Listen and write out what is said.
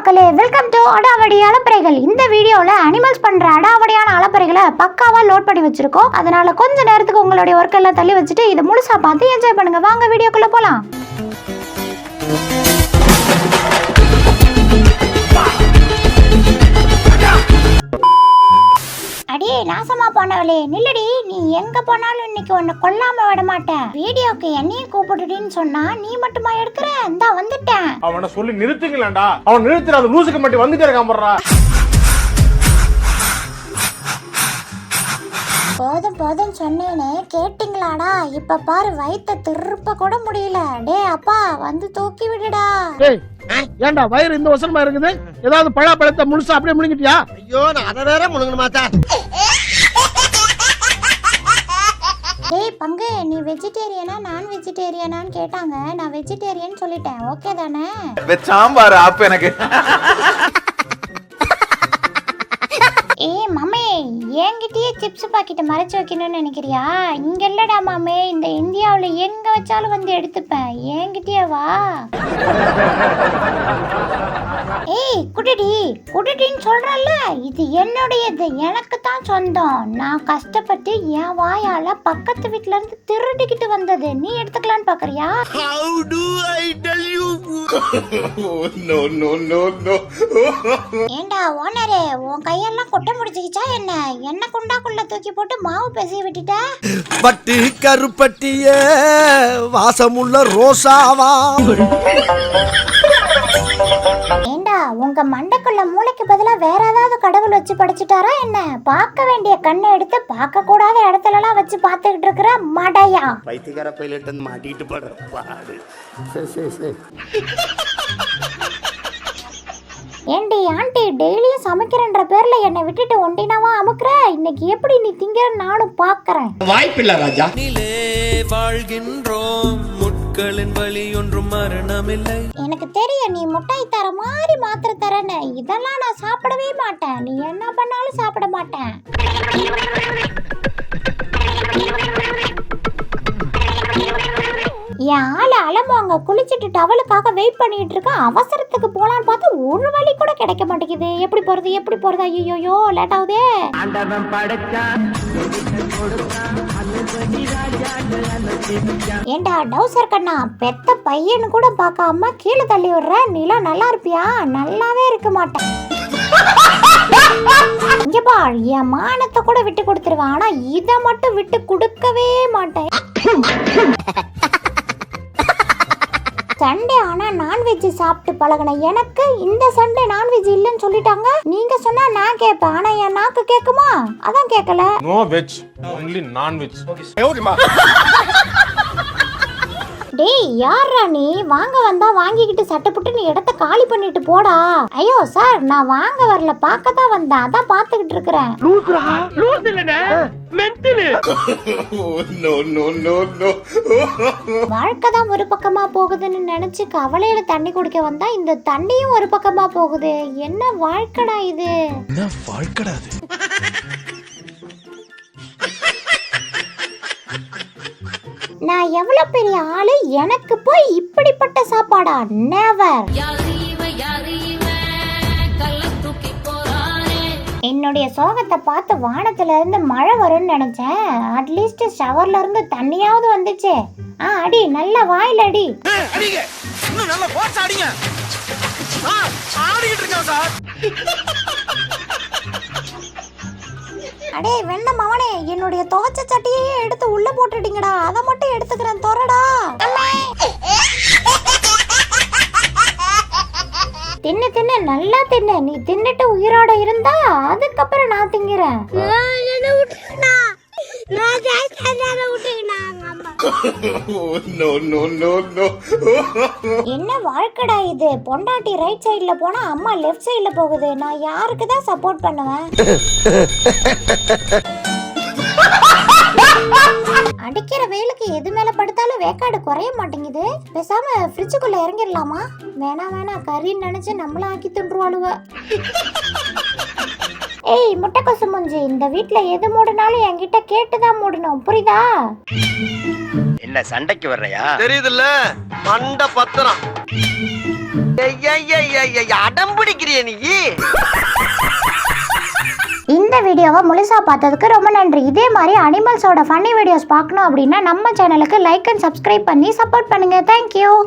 மக்களே, welcome to அடாவடி அலப்பறைகள். இந்த வீடியோல அனிமல்ஸ் பண்ற அடாவடியான அலப்பறைகளை பக்காவா லோட் பண்ணி வச்சிருக்கோம். அதனால கொஞ்ச நேரத்துக்கு உங்களுடைய ஒர்க் எல்லாம் தள்ளி வச்சுட்டு இதை முழுசா பார்த்து என்ஜாய் பண்ணுங்க. வாங்க வீடியோக்குள்ள போலாம். அடியே நாசமா போனவளே, நில்லடி. நீ எங்க போனாலும் இன்னைக்கு உன்னை கொல்லாம விட மாட்டேன். வீடியோக்கு என்னையும் கூப்பிட்டுடின்னு சொன்னா நீ மட்டுமா எடுக்கிற? இந்தா வந்துட்டேன். அவனை சொல்லி நிறுத்துங்களேன்டா. அவன் நிறுத்துறாத லூசுக்கு மட்டும் வந்துட்டே இருக்கான் போடுறா. போதும் போதும் சொன்னேனே, கேட்டிங்களாடா? இப்ப பாரு, வயித்த திருப்ப கூட முடியல. டே அப்பா, வந்து தூக்கி விடுடா. ஏண்டா வயிறு இந்த வசனமா இருக்குது? ஏதாவது பழத்தை முழுசா அப்படியே முழுங்கிட்டியா? ஐயோ, நான் அதை வேற முழுங்கணுமா சார்? டேய் பங்கு, நீ வெஜிடேரியனா நான் வெஜிடேரியனான்னு கேட்டாங்க. நான் வெஜிடேரியன் சொல்லிட்டேன். ஓகே தானே? சாம்பார் ஆப் எனக்கு. மாமே, என்கிட்டயே சிப்ஸ் பாக்கெட்டை மறைச்சு வைக்கணும்னு நினைக்கிறியா? இங்க இல்லடா மாமே, இந்த இந்தியாவுல எங்க வச்சாலும் வந்து எடுத்துப்பேன். என்கிட்டயே வா. ஏய் குடுடி குடுடின்னு சொல்றல்ல, இது என்னுடையது, எனக்கு தான் சொந்தம். நான் கஷ்டப்பட்டு என் வாயால பக்கத்து வீட்டுல இருந்து திருடிக்கிட்டு வந்தது. நீ எடுத்துக்கலான்னு பாக்குறியா? How do I tell you? No, no, no, no. ஏண்டா ஓனரே, உன் கையெல்லாம் கொட்ட முடிச்சுக்கிச்சா என்ன? என்ன குண்டாக்குள்ள தூக்கி போட்டு மாவு பேசி விட்டுட்ட. பட்டு கருப்பட்டிய வாசமுள்ள ரோசாவா. ஏண்டா, உங்க மண்டைக்குள்ள மூளைக்கு பதிலா வேற ஏதாவது கடவுள் வச்சு படிச்சுட்டாரா என்ன? பார்க்க வேண்டிய கண்ணை எடுத்து பார்க்க கூடாத இடத்துல எல்லாம் வச்சு பார்த்துக்கிட்டு இருக்கிற மடையா. பைத்தியக்கார பைலட் மாட்டிட்டு படுற பாடு. ஏண்டி ஆண்டி, டெய்லியும் சமைக்கிறன்ற பேர்ல என்னை விட்டுட்டு ஒண்டினாவா அமுக்குற? இன்னைக்கு எப்படி நீ திங்கிற நானும் பாக்குறேன். வாய்ப்பில்லை ராஜா. நிலே வாழ்கின்றோம், முட்களின் வழி ஒன்றும் மரணமில்லை. எனக்கு தெரியும் நீ முட்டாய் தர மாதிரி மாத்திர தரேன்னு. இதெல்லாம் நான் சாப்பிடவே மாட்டேன். நீ என்ன பண்ணாலும் சாப்பிட மாட்டேன். என் ஆளு அலமாங்க குளிச்சுட்டு டவலுக்காக வெயிட் பண்ணிட்டு இருக்க. அவசரத்துக்கு போலான்னு பார்த்தா ஒரு வழி கூட கிடைக்க மாட்டேங்குது. எப்படி போறது? ஐயோ லேட் ஆகுதே. ஏண்டா டவுசர் கண்ணா, பெத்த பையனு கூட பார்க்காம கீழே தள்ளி விடுற. நீலாம் நல்லா இருப்பியா? நல்லாவே இருக்க மாட்டேன். இங்க பார், என் மானத்தை கூட விட்டு கொடுத்துருவேன். ஆனா இதை மட்டும் விட்டு கொடுக்கவே மாட்டேன். சண்டே ஆனா நான்வெஜ் சாப்பிட்டு பழகின எனக்கு இந்த சண்டே நான்வெஜ் இல்லைன்னு சொல்லிட்டாங்க. நீங்க சொன்னா நான் கேட்பேன், ஆனா என் நாக்கு கேக்குமா? அதான் கேட்கல. No veg, only non veg. டேய் யாரா நீ? வாங்க வந்தா வாங்கிக்கிட்டு சட்டப்பட்டு நீ இடத்த காலி பண்ணிட்டு போடா. ஐயோ சார், நான் வாங்க வரல, பார்க்க தான் வந்தேன். அதான் பார்த்துக்கிட்டு இருக்கிறேன். No, no, no, no. வாழ்க்கை தான் ஒரு பக்கமா போகுதுன்னு நினைச்சு கவலையில தண்ணி குடிக்க வந்தா இந்த தண்ணியும் ஒரு பக்கமா போகுது. என்ன வாழ்க்கடா இது? என்ன வாழ்க்கடா இது? நான் எவ்வளவு பெரிய ஆளு, எனக்கு போய் இப்படிப்பட்ட சாப்பாடா? நெவர். என்னுடைய சோகத்தை பார்த்து வானத்துல இருந்து மழை வரும்னு நினைச்சேன். அட்லீஸ்ட் ஷவர்ல இருந்து தண்ணியாவது வந்துச்சு. அடி, நல்ல வாயில அடி. அடே வெண்ண மவனே, என்னுடைய துவைச்ச சட்டியே எடுத்து உள்ள போட்டுட்டீங்கடா. அதை மட்டும் எடுத்துக்கிறேன், தொறடா. தின்னு தின்னு நல்லா தின்னு. நீ தின்னுட்டு உயிரோட இருந்தா அதுக்கப்புறம் நான் திங்கிறேன். No, no, no, no. என்ன வாழ்க்கடா இது? பொண்டாட்டி ரைட் சைடுல போனா அம்மா லெஃப்ட் சைடுல போகுது. நான் யாருக்கு தான் சப்போர்ட் பண்ணுவேன்? அடிக்கிற வெயிலுக்கு எது மேல படுத்தாலும் வேக்காடு குறைய மாட்டேங்குது. பேசாம ஃப்ரிட்ஜுக்குள்ள இறங்கிடலாமா? வேணாம், கறின்னு நினைச்சு நம்மள ஆக்கி தின்றுவாளுவ. ஏய் முட்டைக்கோசு மூஞ்சி, இந்த வீட்ல எது மூடினாலும் என்கிட்ட கேட்டுதான் மூடணும், புரியுதா? என்ன சண்டைக்கு வர்றையா? தெரியுதுல்ல, மண்ட பத்திரம். அடம்பிடிக்கிற விளையாடுறிய நீ? இந்த வீடியோவை முழுசா பார்த்ததுக்கு ரொம்ப நன்றி. இதே மாதிரி அனிமல்ஸோட ஃபன்னி வீடியோஸ் பார்க்கணும் அப்படின்னா நம்ம சேனலுக்கு லைக் அண்ட் சப்ஸ்கிரைப் பண்ணி சப்போர்ட் பண்ணுங்க. தேங்க்யூ.